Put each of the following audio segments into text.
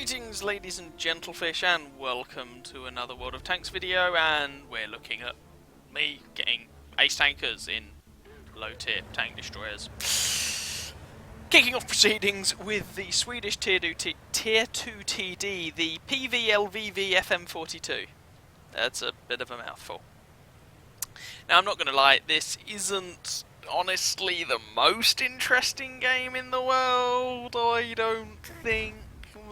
Greetings ladies and gentlefish, and welcome to another World of Tanks video, and we're looking at me getting ace tankers in low tier tank destroyers. Kicking off proceedings with the Swedish tier 2 TD, the PVLVV FM42. That's a bit of a mouthful. Now I'm not going to lie, this isn't honestly the most interesting game in the world, I don't think.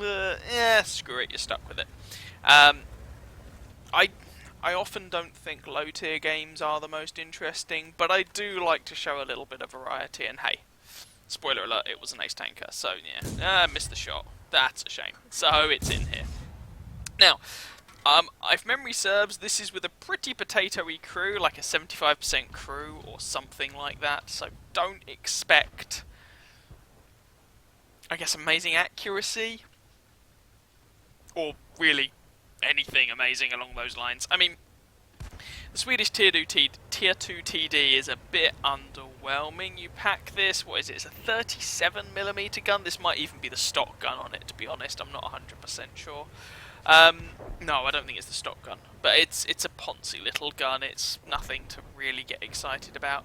Yeah, screw it, you're stuck with it. I often don't think low tier games are the most interesting, but I do like to show a little bit of variety, and hey, spoiler alert, it was an ace tanker, so yeah, missed the shot. That's a shame. So it's in here. Now, if memory serves, this is with a pretty potato-y crew, like a 75% crew or something like that, so don't expect, I guess, amazing accuracy, or really anything amazing along those lines. I mean, the Swedish tier 2 TD is a bit underwhelming. You pack this, what is it, it's a 37mm gun? This might even be the stock gun on it, to be honest, I'm not 100% sure. No, I don't think it's the stock gun, but it's a poncy little gun, it's nothing to really get excited about.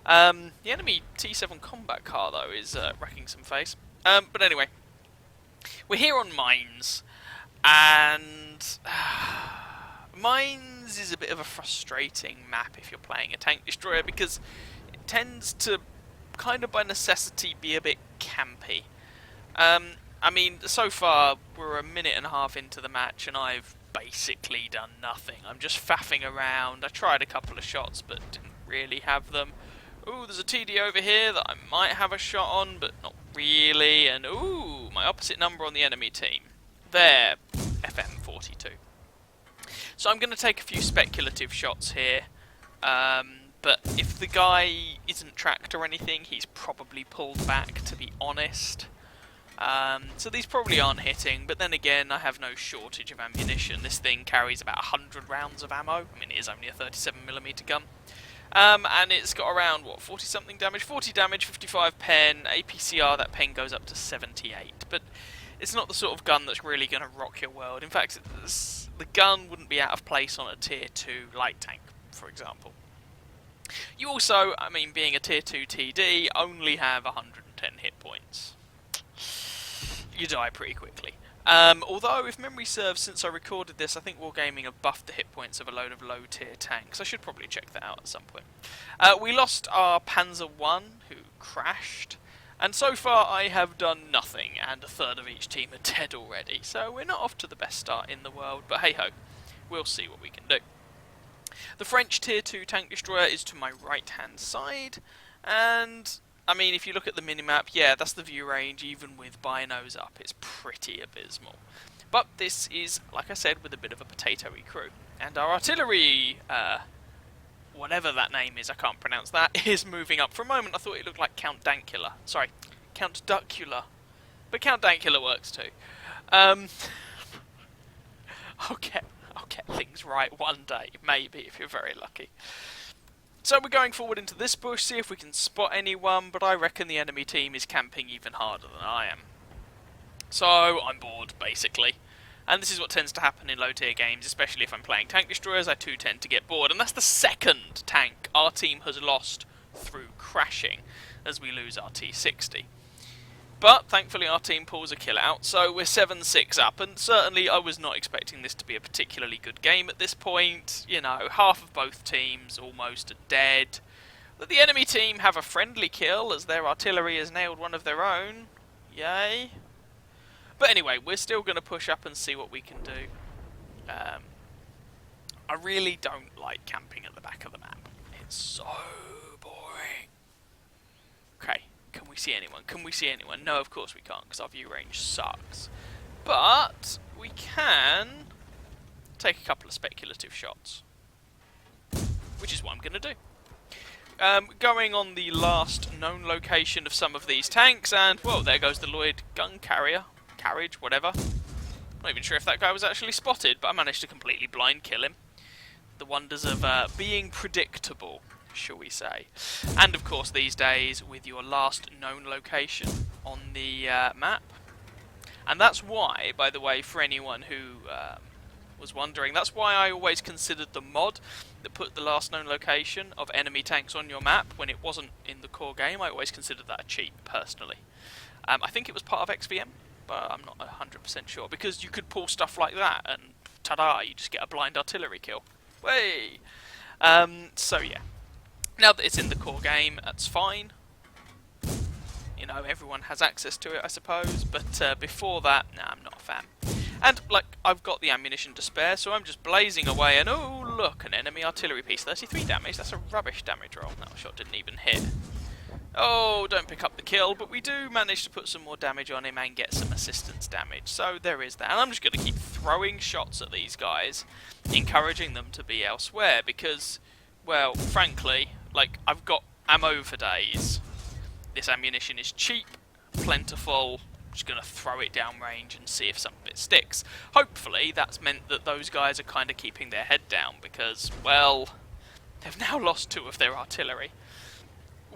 The enemy T7 combat car, though, is wrecking some face. But anyway, we're here on Mines, and Mines is a bit of a frustrating map if you're playing a tank destroyer, because it tends to, kind of by necessity, be a bit campy. I mean, so far, we're a minute and a half into the match, and I've basically done nothing. I'm just faffing around. I tried a couple of shots, but didn't really have them. Ooh, there's a TD over here that I might have a shot on, but not really. And ooh, my opposite number on the enemy team. There, FM42. So I'm going to take a few speculative shots here. But if the guy isn't tracked or anything, he's probably pulled back, to be honest. So these probably aren't hitting, but then again, I have no shortage of ammunition. This thing carries about 100 rounds of ammo. I mean, it is only a 37mm gun. And it's got around, what, 40 something damage? 40 damage, 55 pen, APCR, that pen goes up to 78. But it's not the sort of gun that's really going to rock your world. In fact, the gun wouldn't be out of place on a tier 2 light tank, for example. You also, I mean, being a tier 2 TD, only have 110 hit points. You die pretty quickly. Although, if memory serves, since I recorded this, I think Wargaming have buffed the hit points of a load of low-tier tanks. I should probably check that out at some point. We lost our Panzer I, who crashed, and so far I have done nothing, and a third of each team are dead already. So we're not off to the best start in the world, but hey-ho, we'll see what we can do. The French tier 2 tank destroyer is to my right-hand side, and I mean, if you look at the minimap, yeah, that's the view range, even with binos up, it's pretty abysmal. But this is, like I said, with a bit of a potato-y crew. And our artillery, whatever that name is, I can't pronounce that, is moving up. For a moment, I thought it looked like Count Dankula. Sorry, Count Duckula. But Count Dankula works too. I'll get things right one day, maybe, if you're very lucky. So we're going forward into this bush, see if we can spot anyone, but I reckon the enemy team is camping even harder than I am. So I'm bored, basically. And this is what tends to happen in low-tier games, especially if I'm playing tank destroyers, I too tend to get bored. And that's the second tank our team has lost through crashing, as we lose our T60. But, thankfully, our team pulls a kill out, so we're 7-6 up, and certainly I was not expecting this to be a particularly good game at this point. You know, half of both teams almost are dead. But the enemy team have a friendly kill, as their artillery has nailed one of their own. Yay. But anyway, we're still going to push up and see what we can do. I really don't like camping at the back of the map. It's so boring. Okay. Can we see anyone? Can we see anyone? No, of course we can't, because our view range sucks. But we can take a couple of speculative shots, which is what I'm going to do. Going on the last known location of some of these tanks, and, well, there goes the Lloyd gun carriage, whatever. Not even sure if that guy was actually spotted, but I managed to completely blind kill him. The wonders of being predictable, shall we say. And of course these days, with your last known location on the map, And that's why, by the way, for anyone who was wondering, that's why I always considered the mod that put the last known location of enemy tanks on your map when it wasn't in the core game. I always considered that a cheat, personally. I think it was part of XVM, but I'm not 100% sure, because you could pull stuff like that and ta-da, you just get a blind artillery kill. Way. So yeah, now that it's in the core game, that's fine. You know, everyone has access to it, I suppose, but before that, nah, I'm not a fan. And, like, I've got the ammunition to spare, so I'm just blazing away, and oh, look, an enemy artillery piece. 33 damage, that's a rubbish damage roll. That shot didn't even hit. Oh, don't pick up the kill, but we do manage to put some more damage on him and get some assistance damage, so there is that. And I'm just going to keep throwing shots at these guys, encouraging them to be elsewhere, because, well, frankly, like, I've got ammo for days. This ammunition is cheap, plentiful. I'm just going to throw it down range and see if some of it sticks. Hopefully that's meant that those guys are kind of keeping their head down because, well, they've now lost 2 of their artillery.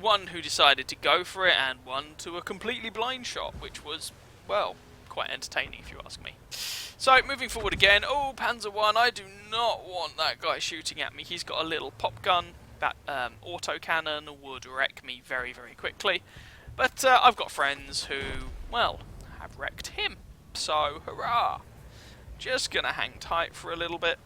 One who decided to go for it and one to a completely blind shot, which was, well, quite entertaining if you ask me. So, moving forward again. Oh, Panzer 1, I do not want that guy shooting at me. He's got a little pop gun. That autocannon would wreck me very, very quickly. But I've got friends who, well, have wrecked him. So, hurrah! Just gonna hang tight for a little bit.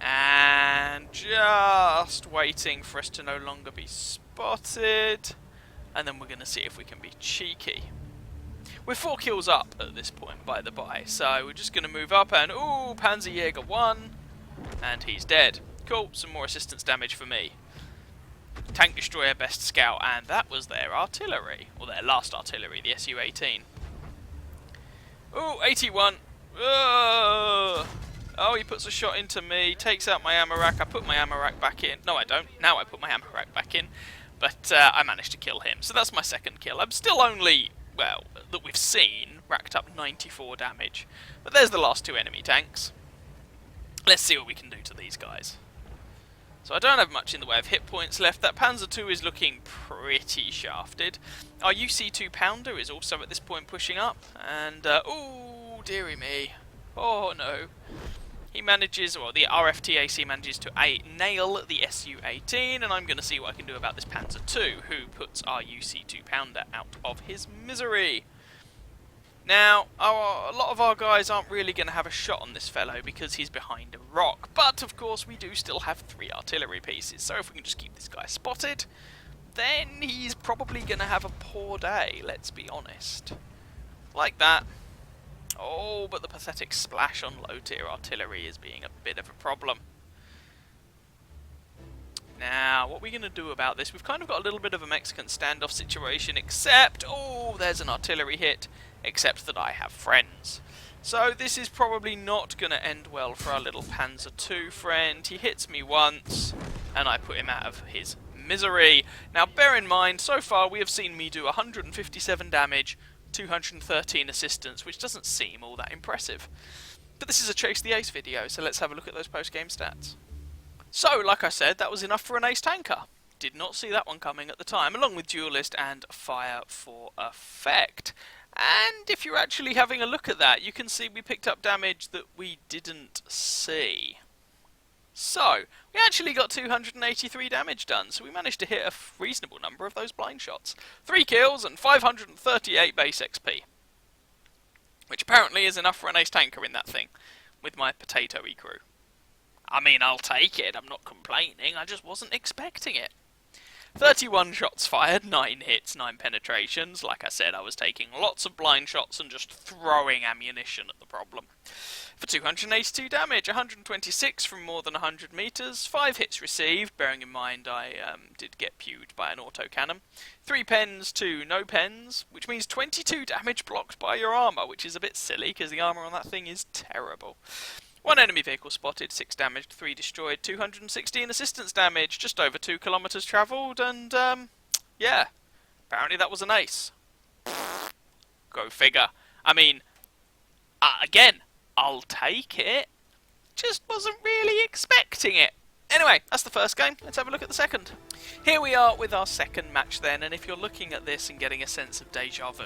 And just waiting for us to no longer be spotted. And then we're gonna see if we can be cheeky. We're 4 kills up at this point, by the by. So, we're just gonna move up and, ooh, Panzerjäger 1. And he's dead. Cool, some more assistance damage for me. Tank destroyer, best scout, and that was their artillery. Or their last artillery, the Su-18. Ooh, 81. Oh, he puts a shot into me, takes out my ammo rack. I put my ammo rack back in. No, I don't. Now I put my ammo rack back in. But I managed to kill him. So that's my second kill. I'm still only, well, that we've seen, racked up 94 damage. But there's the last 2 enemy tanks. Let's see what we can do to these guys. So I don't have much in the way of hit points left. That Panzer II is looking pretty shafted. Our UC2 Pounder is also at this point pushing up. And, oh, dearie me. Oh, no. He manages, well, the RFTAC manages to nail the Su-18. And I'm going to see what I can do about this Panzer II, who puts our UC2 Pounder out of his misery. Now, a lot of our guys aren't really going to have a shot on this fellow because he's behind a rock. But, of course, we do still have 3 artillery pieces. So if we can just keep this guy spotted, then he's probably going to have a poor day, let's be honest. Like that. Oh, but the pathetic splash on low-tier artillery is being a bit of a problem. Now, what are we going to do about this? We've kind of got a little bit of a Mexican standoff situation, except, oh, there's an artillery hit. Except that I have friends. So this is probably not going to end well for our little Panzer II friend. He hits me once, and I put him out of his misery. Now bear in mind, so far we have seen me do 157 damage, 213 assistance, which doesn't seem all that impressive. But this is a Chase the Ace video, so let's have a look at those post-game stats. So, like I said, that was enough for an ace tanker. Did not see that one coming at the time, along with Duelist and Fire for Effect. And if you're actually having a look at that, you can see we picked up damage that we didn't see. So, we actually got 283 damage done, so we managed to hit a reasonable number of those blind shots. 3 kills and 538 base XP. Which apparently is enough for an ace tanker in that thing, with my potato-y crew. I mean, I'll take it, I'm not complaining, I just wasn't expecting it. 31 shots fired, 9 hits, 9 penetrations. Like I said, I was taking lots of blind shots and just throwing ammunition at the problem. For 282 damage, 126 from more than 100 meters, 5 hits received, bearing in mind I did get pewed by an autocannon. 3 pens to no pens, which means 22 damage blocked by your armor, which is a bit silly because the armor on that thing is terrible. 1 enemy vehicle spotted, 6 damaged, 3 destroyed, 216 assistance damage, just over 2 kilometers travelled, and, yeah, apparently that was an ace. Go figure. I mean, again, I'll take it, just wasn't really expecting it. Anyway, that's the first game, let's have a look at the second. Here we are with our second match then, and if you're looking at this and getting a sense of deja vu,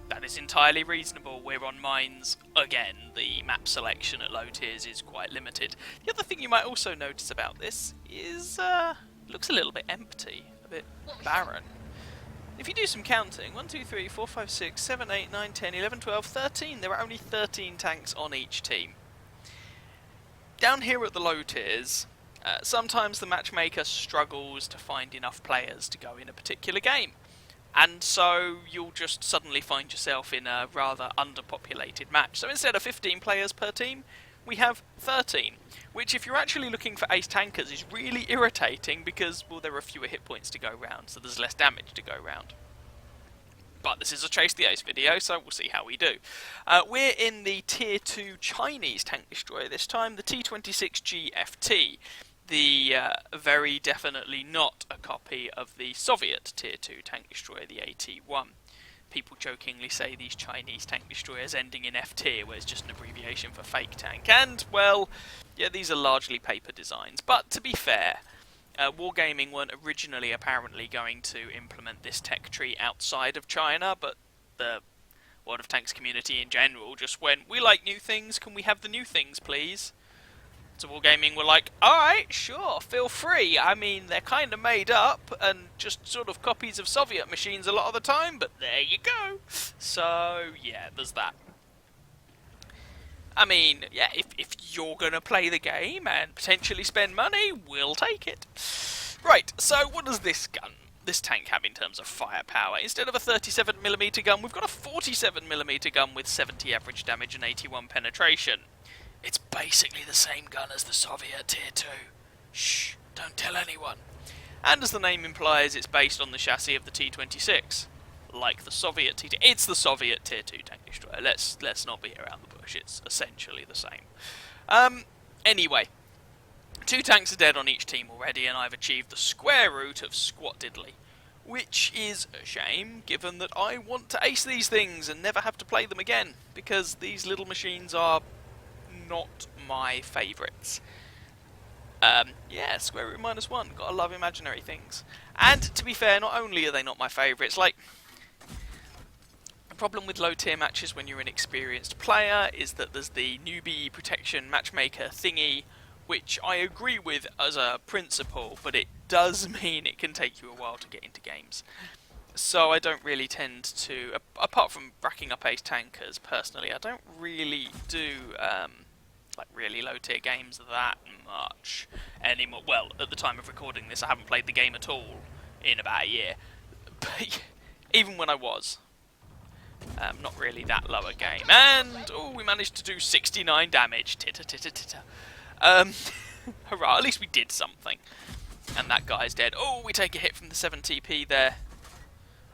that is entirely reasonable. We're on mines again. The map selection at low tiers is quite limited. The other thing you might also notice about this is it looks a little bit empty, a bit barren. If you do some counting, 1, 2, 3, 4, 5, 6, 7, 8, 9, 10, 11, 12, 13, there are only 13 tanks on each team. Down here at the low tiers, sometimes the matchmaker struggles to find enough players to go in a particular game. And so you'll just suddenly find yourself in a rather underpopulated match. So instead of 15 players per team, we have 13. Which, if you're actually looking for ace tankers, is really irritating because, well, there are fewer hit points to go round, so there's less damage to go round. But this is a Chase the Ace video, so we'll see how we do. We're in the Tier 2 Chinese tank destroyer this time, the T-26GFT. The very definitely not a copy of the Soviet Tier 2 tank destroyer, the AT-1. People jokingly say these Chinese tank destroyers ending in F-tier, where it's just an abbreviation for fake tank. And, well, yeah, these are largely paper designs. But to be fair, Wargaming weren't originally apparently going to implement this tech tree outside of China, but the World of Tanks community in general just went, we like new things, can we have the new things, please? So Wargaming were like, alright, sure, feel free. I mean, they're kind of made up and just sort of copies of Soviet machines a lot of the time, but there you go. So, yeah, there's that. I mean, yeah, if you're going to play the game and potentially spend money, we'll take it. Right, so what does this tank have in terms of firepower? Instead of a 37mm gun, we've got a 47mm gun with 70 average damage and 81 penetration. It's basically the same gun as the Soviet Tier 2. Shh, don't tell anyone. And as the name implies, it's based on the chassis of the T-26. Like the Soviet T-2. It's the Soviet Tier 2 tank destroyer. Let's not beat around the bush. It's essentially the same. Anyway, 2 tanks are dead on each team already, and I've achieved the square root of squat diddly. Which is a shame, given that I want to ace these things and never have to play them again. Because these little machines are not my favourites. Yeah, square root -1. Gotta love imaginary things. And, to be fair, not only are they not my favourites, like, the problem with low tier matches when you're an experienced player is that there's the newbie protection matchmaker thingy, which I agree with as a principle, but it does mean it can take you a while to get into games. So I don't really tend to, apart from racking up ace tankers, personally, I don't really do, like, really low tier games that much anymore. Well, at the time of recording this, I haven't played the game at all in about a year. But even when I was, not really that low a game. And, oh, we managed to do 69 damage. Titter, titter, titter. Hurrah, at least we did something. And that guy's dead. Oh, we take a hit from the 7TP there.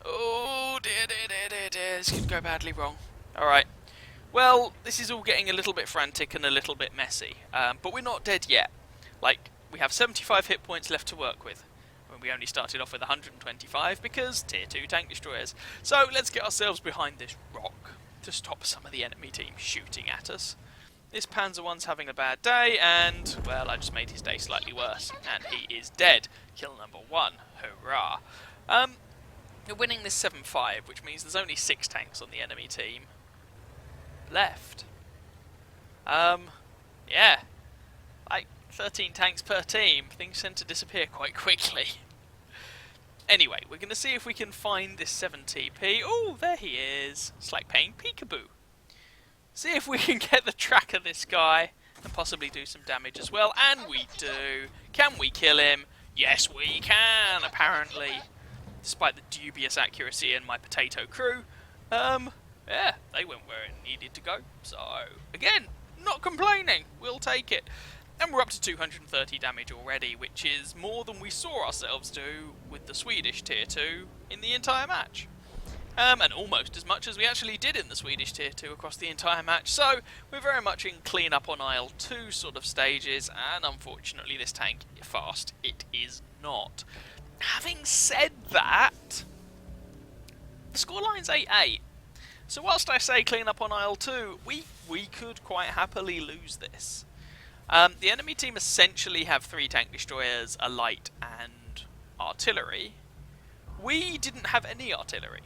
Oh, dear, dear, dear, dear, dear. This could go badly wrong. Alright. Well, this is all getting a little bit frantic and a little bit messy. But we're not dead yet. Like, we have 75 hit points left to work with. When we only started off with 125 because Tier 2 tank destroyers. So, let's get ourselves behind this rock to stop some of the enemy team shooting at us. This Panzer One's having a bad day, and, well, I just made his day slightly worse. And he is dead. Kill number 1. Hurrah. We're winning this 7-5, which means there's only 6 tanks on the enemy team left. Yeah. Like, 13 tanks per team. Things tend to disappear quite quickly. Anyway, we're going to see if we can find this 7TP. Oh, there he is. It's like playing peekaboo. See if we can get the track of this guy and possibly do some damage as well. And we do. Can we kill him? Yes, we can, apparently. Despite the dubious accuracy in my potato crew. Yeah, they went where it needed to go. So, again, not complaining. We'll take it. And we're up to 230 damage already, which is more than we saw ourselves do with the Swedish Tier 2 in the entire match. And almost as much as we actually did in the Swedish Tier 2 across the entire match. So, we're very much in clean up on aisle 2 sort of stages, and unfortunately this tank, fast, it is not. Having said that, the scoreline's 8-8. So whilst I say clean up on aisle 2, we could quite happily lose this. The enemy team essentially have 3 tank destroyers, a light, and artillery. We didn't have any artillery.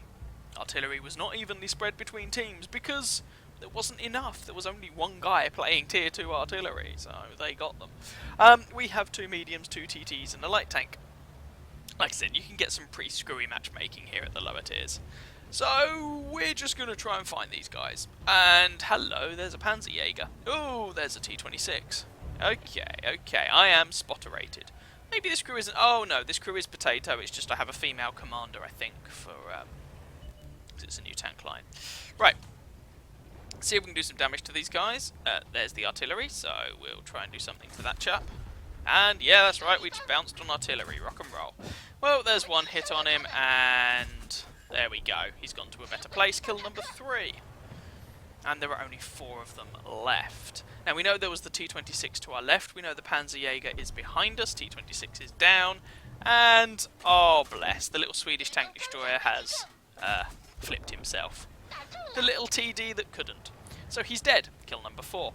Artillery was not evenly spread between teams because there wasn't enough. There was only one guy playing tier 2 artillery, so they got them. We have 2 mediums, 2 TTs and a light tank. Like I said, you can get some pretty screwy matchmaking here at the lower tiers. So we're just going to try and find these guys. And hello, there's a Panzerjäger. Oh, there's a T-26. Okay, I am spotterated. Maybe this crew isn't... Oh no, this crew is potato. It's just I have a female commander, I think, for... it's a new tank line. Right. See if we can do some damage to these guys. There's the artillery, so we'll try and do something to that chap. And yeah, that's right, we just bounced on artillery. Rock and roll. Well, there's one hit on him, and there we go. He's gone to a better place. Kill number 3. And there are only 4 of them left. Now, we know there was the T-26 to our left. We know the Panzerjäger is behind us. T-26 is down. And, oh bless, the little Swedish tank destroyer has flipped himself. The little TD that couldn't. So he's dead. Kill number 4.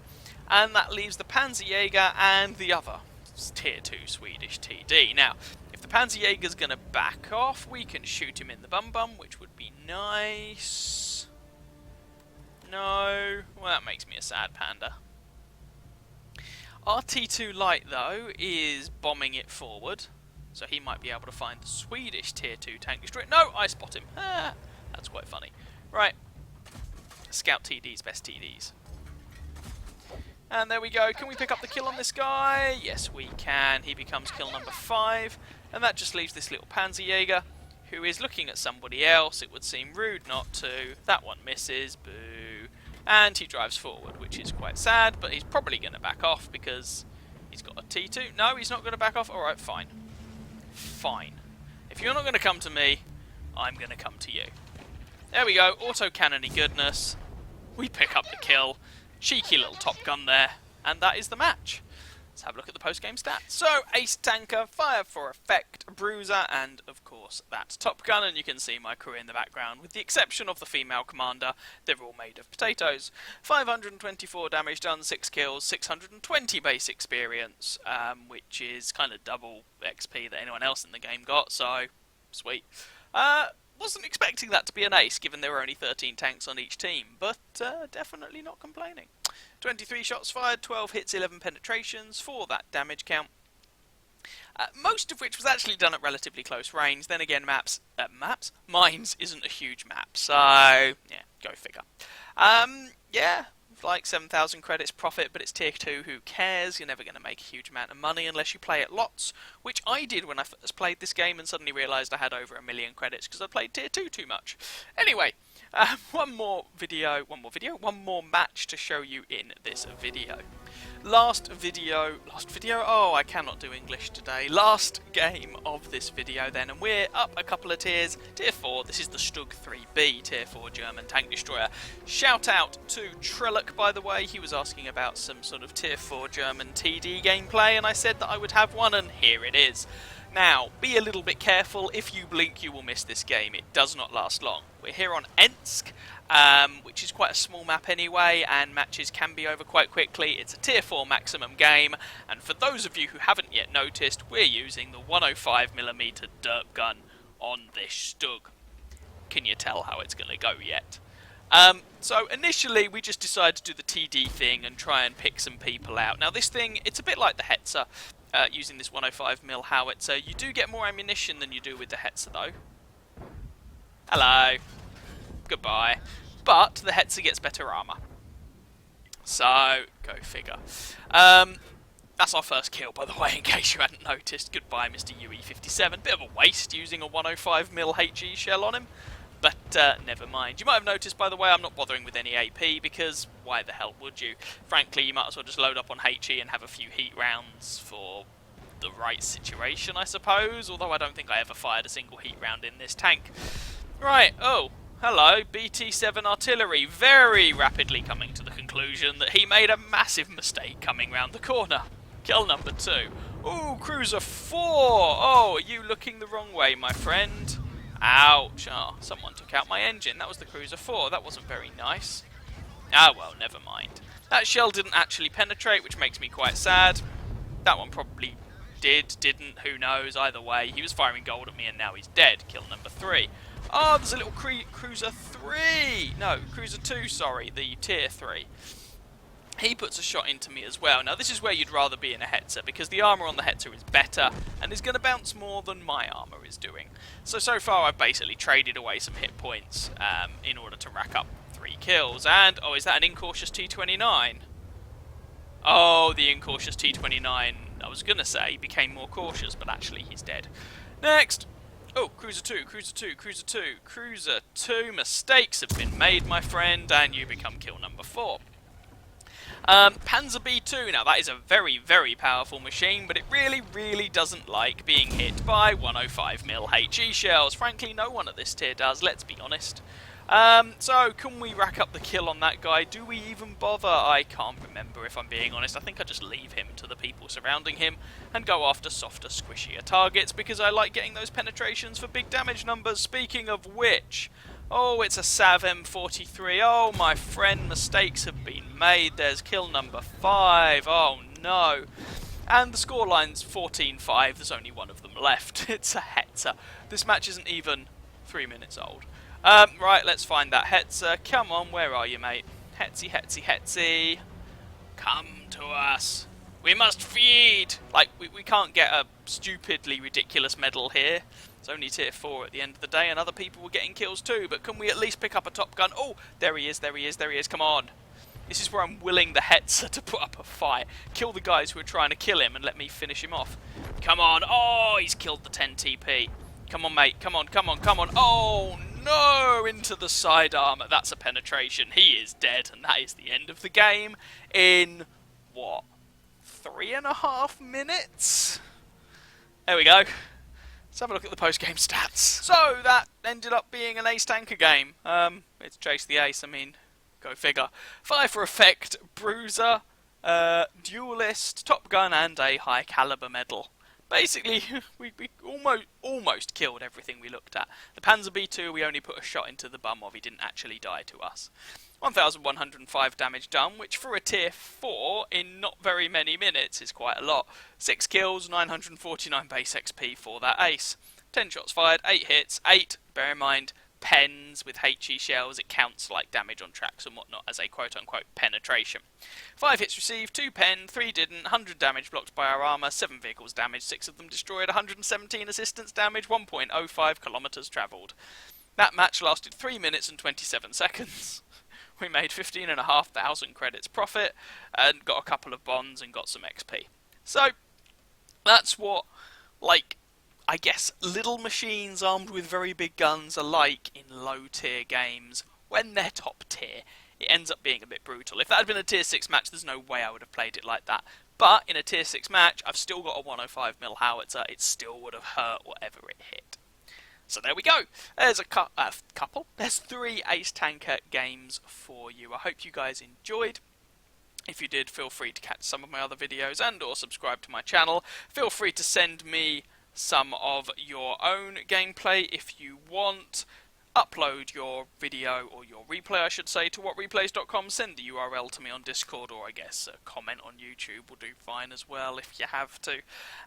And that leaves the Panzerjäger and the other tier 2 Swedish TD. Now, if the Panzerjäger's going to back off, we can shoot him in the bum-bum, which would be nice. No. Well, that makes me a sad panda. Our T2 Light, though, is bombing it forward. So he might be able to find the Swedish tier 2 tank destroyer. No, I spot him. Ah, that's quite funny. Right. Scout TDs, best TDs. And there we go. Can we pick up the kill on this guy? Yes, we can. He becomes kill number 5. And that just leaves this little Panzerjäger, who is looking at somebody else. It would seem rude not to. That one misses. Boo. And he drives forward, which is quite sad, but he's probably going to back off because he's got a T2. No, he's not going to back off. Alright, fine. Fine. If you're not going to come to me, I'm going to come to you. There we go. Auto-cannony goodness. We pick up the kill. Cheeky little Top Gun there. And that is the match. Let's have a look at the post-game stats. So, Ace Tanker, Fire for Effect, Bruiser, and, of course, that Top Gun. And you can see my crew in the background. With the exception of the female commander, they're all made of potatoes. 524 damage done, 6 kills, 620 base experience, which is kind of double XP that anyone else in the game got, so, sweet. Wasn't expecting that to be an ace, given there were only 13 tanks on each team, but definitely not complaining. 23 shots fired, 12 hits, 11 penetrations for that damage count. Most of which was actually done at relatively close range. Then again, Mines isn't a huge map, so yeah, go figure. Yeah, like 7,000 credits profit, but it's tier 2, who cares? You're never going to make a huge amount of money unless you play it lots, which I did when I first played this game and suddenly realised I had over 1 million credits because I played tier 2 too much. Anyway, one more match to show you in this video. Last video, oh, I cannot do English today. Last game of this video then, and we're up a couple of tiers. Tier 4, this is the Stug 3B, tier 4 German tank destroyer. Shout out to Trelloc, by the way. He was asking about some sort of tier 4 German TD gameplay, and I said that I would have one, and here it is. Now, be a little bit careful. If you blink, you will miss this game. It does not last long. We're here on Ensk, which is quite a small map anyway, and matches can be over quite quickly. It's a tier 4 maximum game, and for those of you who haven't yet noticed, we're using the 105mm dirt gun on this Stug. Can you tell how it's going to go yet? So initially we just decided to do the TD thing and try and pick some people out. Now this thing, it's a bit like the Hetzer. Using this 105mm howitzer, you do get more ammunition than you do with the Hetzer though. Hello. Goodbye. But the Hetzer gets better armour. So, go figure. That's our first kill, by the way, in case you hadn't noticed. Goodbye, Mr. UE57. Bit of a waste using a 105mm HE shell on him. But never mind. You might have noticed, by the way, I'm not bothering with any AP because why the hell would you? Frankly, you might as well just load up on HE and have a few heat rounds for the right situation, I suppose. Although I don't think I ever fired a single heat round in this tank. Right, oh, hello, BT7 artillery. Very rapidly coming to the conclusion that he made a massive mistake coming round the corner. Kill number 2. Ooh, Cruiser 4. Oh, are you looking the wrong way, my friend? Ouch. Oh, someone took out my engine. That was the Cruiser 4. That wasn't very nice. Ah, well, never mind. That shell didn't actually penetrate, which makes me quite sad. That one probably didn't. Who knows? Either way, he was firing gold at me and now he's dead. Kill number 3. Oh, there's a little Cruiser 3! No, Cruiser 2, sorry, the Tier 3. He puts a shot into me as well. Now, this is where you'd rather be in a Hetzer, because the armour on the Hetzer is better, and is going to bounce more than my armour is doing. So far I've basically traded away some hit points in order to rack up 3 kills. And, oh, is that an incautious T29? Oh, the incautious T29, I was going to say, became more cautious, but actually he's dead. Next! Oh, Cruiser 2, Cruiser 2, Cruiser 2, Cruiser 2. Mistakes have been made, my friend, and you become kill number 4. Panzer B2, now that is a very, very powerful machine, but it really, really doesn't like being hit by 105mm HE shells. Frankly, no one at this tier does, let's be honest. So, can we rack up the kill on that guy? Do we even bother? I can't remember, if I'm being honest. I think I just leave him to the people surrounding him and go after softer, squishier targets, because I like getting those penetrations for big damage numbers. Speaking of which... oh, it's a Sav M43. Oh, my friend, mistakes have been made. There's kill number 5. Oh, no. And the scoreline's 14-5. There's only one of them left. It's a Hetzer. This match isn't even 3 minutes old. Right, let's find that Hetzer. Come on, where are you, mate? Hetzy, Hetzy, Hetzy. Come to us. We must feed. Like, we can't get a stupidly ridiculous medal here. It's only tier 4 at the end of the day, and other people were getting kills too, but can we at least pick up a top gun? Oh, there he is, there he is, there he is, come on. This is where I'm willing the Hetzer to put up a fight. Kill the guys who are trying to kill him and let me finish him off. Come on, oh, he's killed the 10 TP. Come on, mate, come on, come on, come on. Oh, no, into the side armor. That's a penetration. He is dead, and that is the end of the game in, what, 3.5 minutes? There we go. Let's have a look at the post-game stats. So, that ended up being an ace tanker game. It's Chase the Ace, I mean, go figure. 5 for effect, bruiser, duelist, top gun, and a high caliber medal. Basically, we almost killed everything we looked at. The Panzer B2, we only put a shot into the bum of. He didn't actually die to us. 1,105 damage done, which for a tier 4 in not very many minutes is quite a lot. 6 kills, 949 base XP for that ace. 10 shots fired, 8 hits, 8, bear in mind, pens with HE shells, it counts like damage on tracks and whatnot as a quote-unquote penetration. 5 hits received, 2 pen, 3 didn't, 100 damage blocked by our armour, 7 vehicles damaged, 6 of them destroyed, 117 assistance damage, 1.05 kilometres travelled. That match lasted 3 minutes and 27 seconds. We made 15,500 credits profit and got a couple of bonds and got some XP. So, that's what, like, I guess little machines armed with very big guns are like in low tier games. When they're top tier, it ends up being a bit brutal. If that had been a tier 6 match, there's no way I would have played it like that. But in a tier 6 match, I've still got a 105mm howitzer, it still would have hurt whatever it hit. So there we go. There's a couple. There's 3 Ace Tanker games for you. I hope you guys enjoyed. If you did, feel free to catch some of my other videos and or subscribe to my channel. Feel free to send me some of your own gameplay if you want. Upload your video, or your replay I should say, to whatreplays.com. Send the URL to me on Discord, or I guess a comment on YouTube will do fine as well if you have to.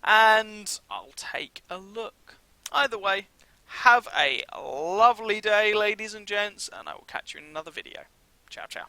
And I'll take a look. Either way, have a lovely day, ladies and gents, and I will catch you in another video. Ciao, ciao.